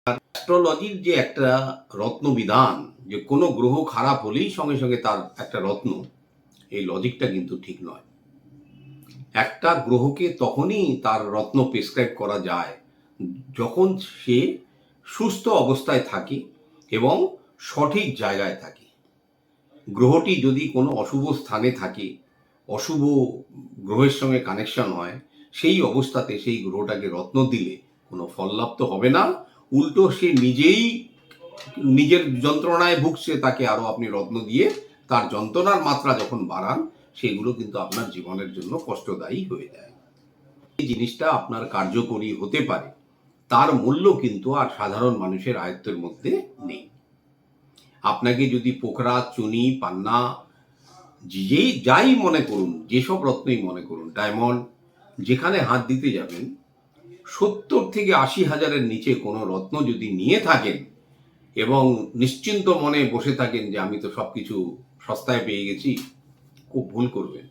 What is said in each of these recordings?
অ্যাস্ট্রোলজির যে একটা রত্নবিধান, যে কোনো গ্রহ খারাপ হলেই সঙ্গে সঙ্গে তার একটা রত্ন, এই লজিকটা কিন্তু ঠিক নয়। একটা গ্রহকে তখনই তার রত্ন প্রেসক্রাইব করা যায় যখন সে সুস্থ অবস্থায় থাকে এবং সঠিক জায়গায় থাকে। গ্রহটি যদি কোনো অশুভ স্থানে থাকে, অশুভ গ্রহের সঙ্গে কানেকশন হয়, সেই অবস্থাতে সেই গ্রহটাকে রত্ন দিলে কোনো ফল লাভ তো হবে না, উল্টো সে নিজেই নিজের যন্ত্রণায় ভুগছে, তাকে আরো আপনি রত্ন দিয়ে তার যন্ত্রণার মাত্রা যখন বাড়ান, সেগুলো কিন্তু আপনার জীবনের জন্য কষ্টদায়ী হয়ে যায়। এই জিনিসটা আপনার কার্যকরী হতে পারে, তার মূল্য কিন্তু আর সাধারণ মানুষের আয়ত্তের মধ্যে নেই। আপনাকে যদি পোখরা, চুনি, পান্না, যাই মনে করুন, যেসব রত্নই মনে করুন, ডায়মন্ড, যেখানে হাত দিতে যাবেন 70 থেকে 80 হাজারের নিচে কোনো রত্ন যদি নিয়ে থাকেন এবং নিশ্চিন্ত মনে বসে থাকেন যে আমি তো সবকিছু সস্তায় পেয়ে গেছি, খুব ভুল করবেন।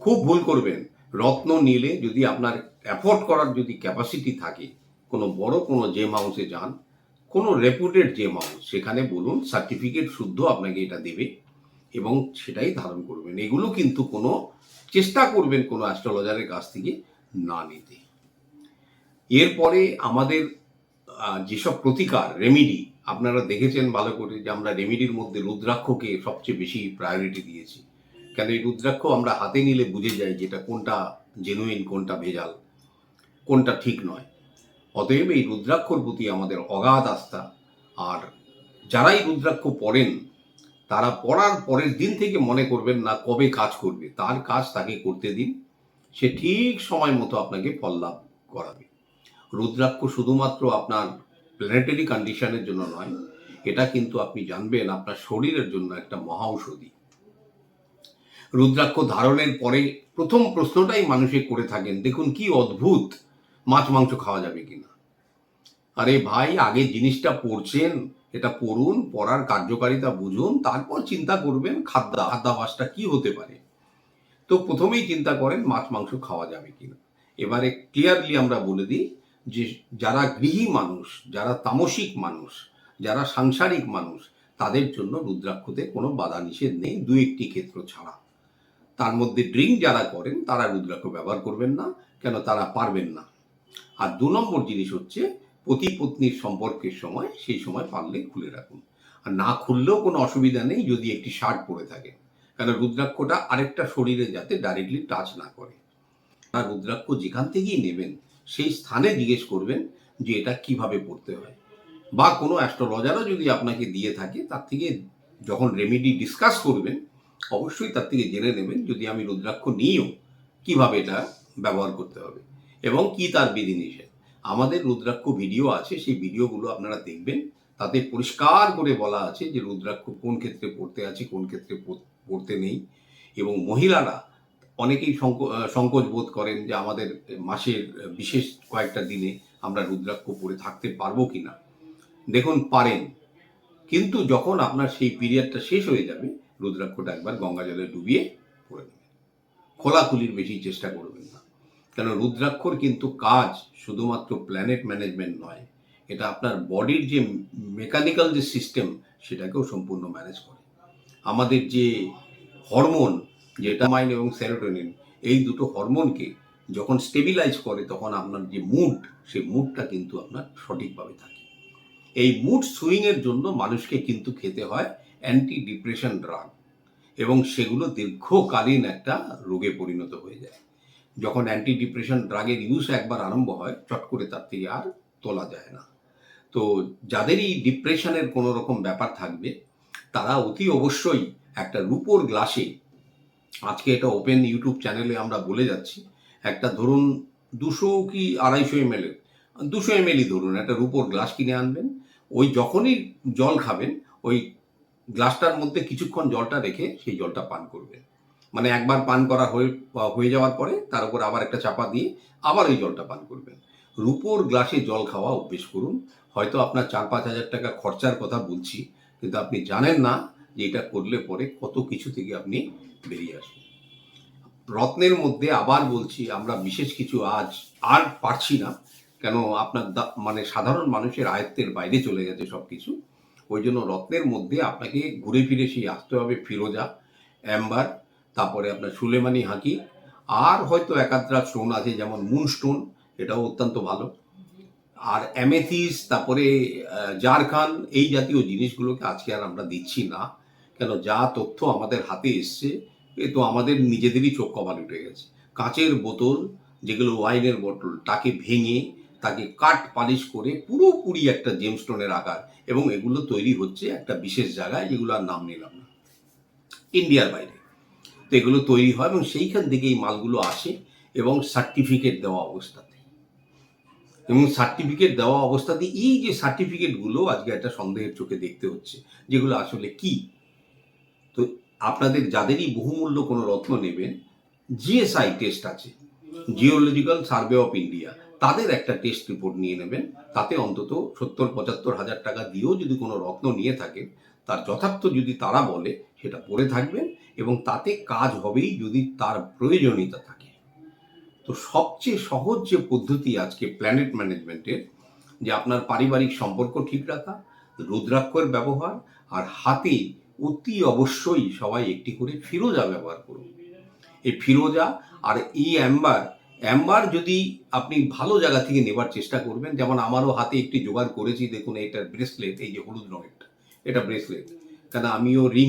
খুব ভুল করবেন। রত্ন নিলে যদি আপনার অ্যাফোর্ড করার যদি ক্যাপাসিটি থাকে, কোনো বড় কোনো জেম হাউসে যান, কোনো রেপুটেড জেম হাউস, সেখানে বলুন সার্টিফিকেট শুদ্ধ আপনাকে এটা দেবে এবং সেটাই ধারণ করবেন। এগুলো কিন্তু কোনো চেষ্টা করবেন কোনো অ্যাস্ট্রোলজারের কাছ থেকে না নিতে। এরপরে আমাদের যেসব প্রতিকার, রেমিডি, আপনারা দেখেছেন ভালো করে যে আমরা রেমিডির মধ্যে রুদ্রাক্ষকে সবচেয়ে বেশি প্রায়োরিটি দিয়েছি। কেন এই রুদ্রাক্ষ আমরা হাতে নিলে বুঝে যাই যেটা কোনটা জেনুইন, কোনটা ভেজাল, কোনটা ঠিক নয়। অতএব এই রুদ্রাক্ষর প্রতি আমাদের অগাধ আস্থা। আর যারাই রুদ্রাক্ষ পড়েন, তারা পড়ার পরের দিন থেকে মনে করবেন না কবে কাজ করবে, তার কাজ তাকে করতে দিন, সে ঠিক সময় মতো আপনাকে ফল লাভ করাবে। রুদ্রাক্ষ শুধুমাত্র আপনার প্ল্যানেটারি কন্ডিশনের জন্য নয়, এটা কিন্তু আপনি জানবেন আপনার শরীরের জন্য একটা মহা ঔষধি। রুদ্রাক্ষ ধারণের পরে প্রথম প্রশ্নটাই মানুষে করে থাকেন, দেখুন কি অদ্ভুত, মাছ মাংস খাওয়া যাবে কিনা। আরে ভাই, আগে জিনিসটা পড়ছেন, এটা পড়ুন, পড়ার কার্যকারিতা বুঝুন, তারপর চিন্তা করবেন খাদ্যাভাসটা কি হতে পারে। তো প্রথমেই চিন্তা করেন মাছ মাংস খাওয়া যাবে কিনা। এবারে ক্লিয়ারলি আমরা বলে দিই যে যারা গৃহী মানুষ, যারা তামসিক মানুষ, যারা সাংসারিক মানুষ, তাদের জন্য রুদ্রাক্ষতে কোনো বাধা নিষেধ নেই, দু একটি ক্ষেত্র ছাড়া। তার মধ্যে ড্রিঙ্ক যারা করেন তারা রুদ্রাক্ষ ব্যবহার করবেন না, কেন তারা পারবেন না। আর 2 নম্বর জিনিস হচ্ছে পতি পত্নীর সম্পর্কের সময়, সেই সময় পারলে খুলে রাখুন। আর না খুললেও কোনো অসুবিধা নেই যদি একটি শার্ট পরে থাকে, কারণ রুদ্রাক্ষটা আরেকটা শরীরে যাতে ডাইরেক্টলি টাচ না করে। আর রুদ্রাক্ষ যেখান থেকেই নেবেন সেই স্থানে জিজ্ঞেস করবেন যে এটা কিভাবে পড়তে হয়, বা কোনো অ্যাস্ট্রোলজারও যদি আপনাকে দিয়ে থাকে তার থেকে যখন রেমেডি ডিসকাস করবেন অবশ্যই তার থেকে জেনে নেবেন যদি আমি রুদ্রাক্ষ নিয়েও কিভাবে এটা ব্যবহার করতে হবে এবং কি তার বিধিনিষেধ। আমাদের রুদ্রাক্ষ ভিডিও আছে, সেই ভিডিওগুলো আপনারা দেখবেন, তাতে পরিষ্কার করে বলা আছে যে রুদ্রাক্ষ কোন ক্ষেত্রে পড়তে আছে, কোন ক্ষেত্রে পড়তে নেই। এবং মহিলারা অনেকেই সংকোচ বোধ করেন যে আমাদের মাসের বিশেষ কয়েকটা দিনে আমরা রুদ্রাক্ষ পরে থাকতে পারবো কিনা। দেখুন, পারেন, কিন্তু যখন আপনার সেই পিরিয়ডটা শেষ হয়ে যাবে, রুদ্রাক্ষটা একবার গঙ্গা জলে ডুবিয়ে পরে নেবেন। খোলাখুলির বেশি চেষ্টা করবেন না, কেন রুদ্রাক্ষর কিন্তু কাজ শুধুমাত্র প্ল্যানেট ম্যানেজমেন্ট নয়, এটা আপনার বডির যে মেকানিক্যাল যে সিস্টেম, সেটাকেও সম্পূর্ণ ম্যানেজ করে। আমাদের যে হরমোন, যেটা মাইন্ড এবং সেরোটোনিন, এই দুটো হরমোনকে যখন স্টেবিলাইজ করে, তখন আপনার যে মুড, সেই মুডটা কিন্তু আপনার সঠিকভাবে থাকে। এই মুড সুইংয়ের জন্য মানুষকে কিন্তু খেতে হয় অ্যান্টি ডিপ্রেশন ড্রাগ, এবং সেগুলো দীর্ঘকালীন একটা রোগে পরিণত হয়ে যায়। যখন অ্যান্টি ডিপ্রেশন ড্রাগের ইউজ একবার আরম্ভ হয়, চট করে তার থেকে আর তোলা যায় না। তো যাদেরই ডিপ্রেশনের কোনো রকম ব্যাপার থাকবে, তারা অতি অবশ্যই একটা রূপোর গ্লাসে, আজকে এটা ওপেন ইউটিউব চ্যানেলে আমরা বলে যাচ্ছি, একটা ধরুন 200 কি 250 ml, 200 ml ধরুন, একটা রূপোর গ্লাস কিনে আনবেন। ওই যখনই জল খাবেন, ওই গ্লাসটার মধ্যে কিছুক্ষণ জলটা রেখে সেই জলটা পান করবেন। মানে একবার পান করা হয়ে যাওয়ার পরে তার উপর আবার একটা চাপা দিয়ে আবার ওই জলটা পান করবেন। রূপোর গ্লাসে জল খাওয়া অভ্যেস করুন। হয়তো আপনার 4-5 হাজার টাকা খরচার কথা বলছি, কিন্তু আপনি জানেন না যে এটা করলে পরে কত কিছু থেকে আপনি বেরিয়ে আসবেন। রত্নের মধ্যে আবার বলছি, আমরা বিশেষ কিছু আজ আর পারছি না, কেন আপনার মানে সাধারণ মানুষের আয়ত্তের বাইরে চলে গেছে সব কিছু। ওই জন্য রত্নের মধ্যে আপনাকে ঘুরে ফিরে সেই আসতে হবে ফিরোজা, অ্যাম্বার, তারপরে আপনার সুলেমানি হাকি, আর হয়তো একাধটা স্টোন আছে যেমন মুনস্টোন, এটাও অত্যন্ত ভালো। আর অ্যামেথিস, তারপরে জারখান, এই জাতীয় জিনিসগুলোকে আজকে আর আমরা দিচ্ছি না। কেন, যা তথ্য আমাদের হাতে এসছে এ তো আমাদের নিজেদেরই চোখ কপাল উঠে গেছে। কাঁচের বোতল, যেগুলো ওয়াইনের বোতল, তাকে ভেঙে তাকে কাট পালিশ করে পুরোপুরি একটা জেমস্টোনের আকার, এবং এগুলো তৈরি হচ্ছে একটা বিশেষ জায়গায়, যেগুলো আর নাম নিলাম না, ইন্ডিয়ার বাইরে। তো এগুলো তৈরি হয় এবং সেইখান থেকে এই মালগুলো আসে, এবং সার্টিফিকেট দেওয়া অবস্থাতে, এবং সার্টিফিকেট দেওয়া অবস্থাতে এই যে সার্টিফিকেটগুলো আজকে একটা সন্দেহের চোখে দেখতে হচ্ছে, যেগুলো আসলে কি। তো আপনাদের যাদেরই বহুমূল্য কোনো রত্ন নেবেন, জিএসআই টেস্ট আছে, জিওলজিক্যাল সার্ভে অফ ইন্ডিয়া, তাদের একটা টেস্ট রিপোর্ট নিয়ে নেবেন। তাতে অন্তত 70-75 হাজার টাকা দিয়েও যদি কোনো রত্ন নিয়ে থাকেন, তার যথার্থ যদি তারা বলে, সেটা পরে থাকবেন, এবং তাতে কাজ হবেই যদি তার প্রয়োজনীয়তা থাকে। তো সবচেয়ে সহজ যে পদ্ধতি আজকে প্ল্যানেট ম্যানেজমেন্টের, যে আপনার পারিবারিক সম্পর্ক ঠিক রাখা, রুদ্রাক্ষর ব্যবহার, আর হাতে অতি অবশ্যই সবাই একটি করে ফিরোজা ব্যবহার করুন। এই ফিরোজা আর এই অ্যাম্বার, অ্যাম্বার যদি আপনি ভালো জায়গা থেকে নেবার চেষ্টা করবেন, যেমন আমারও হাতে একটি জোগাড় করেছি, দেখুন এটা ব্রেসলেট, এই যে হলুদ রঙেরটা, এটা ব্রেসলেট। কেন, আমিও রিং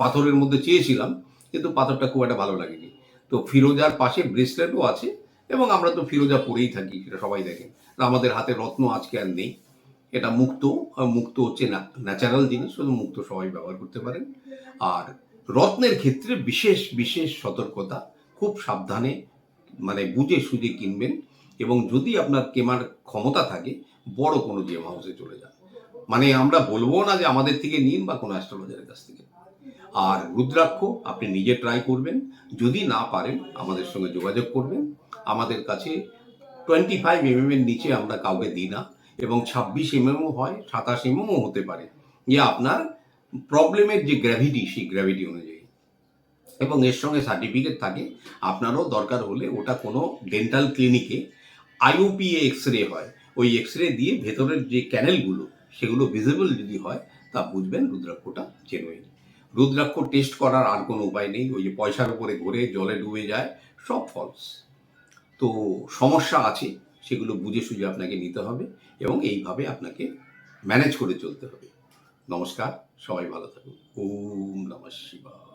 পাথরের মধ্যে চেয়েছিলাম, কিন্তু পাথরটা খুব একটা ভালো লাগেনি। তো ফিরোজার পাশে ব্রেসলেটও আছে, এবং আমরা তো ফিরোজা পরেই থাকি, সেটা সবাই দেখেন। আমাদের হাতে রত্ন আজকে আর নেই, এটা মুক্ত। মুক্ত হচ্ছে ন্যাচারাল জিনিস, শুধু মুক্ত সবাই ব্যবহার করতে পারেন। আর রত্নের ক্ষেত্রে বিশেষ বিশেষ সতর্কতা, খুব সাবধানে, মানে বুঝে সুঝে কিনবেন, এবং যদি আপনার কেনার ক্ষমতা থাকে, বড় কোনো জেম হাউসে চলে যান। মানে আমরা বলবো না যে আমাদের থেকে নিন বা কোনো অ্যাস্ট্রোলজারের কাছ থেকে। আর রুদ্রাক্ষ আপনি নিজে ট্রাই করবেন, যদি না পারেন আমাদের সঙ্গে যোগাযোগ করবেন। আমাদের কাছে 25 এর নিচে আমরা কাউকে দিই না, এবং 26 হয়, 27 হতে পারে, যে আপনার প্রবলেমের যে গ্র্যাভিটি, সেই গ্র্যাভিটি অনুযায়ী, এবং এর সঙ্গে সার্টিফিকেট থাকে। আপনারও দরকার হলে ওটা কোনো ডেন্টাল ক্লিনিকে আইওপিএ এক্সরে হয়, ওই এক্সরে দিয়ে ভেতরের যে ক্যানেলগুলো, সেগুলো ভিজিবল যদি হয়, তা বুঝবেন রুদ্রাক্ষটা জেনুইন। রুদ্রাক্ষ টেস্ট করার আর কোনো উপায় নেই, ওই যে পয়সার উপরে ঘোরে, জলে ডুবে যায়, সব ফলস। তো সমস্যা আছে, সেগুলো বুঝে সুঝে আপনাকে নিতে হবে, এবং এইভাবে আপনাকে ম্যানেজ করে চলতে হবে। নমস্কার, সবাই ভালো থাকুন। ওম নমঃ শিবায়।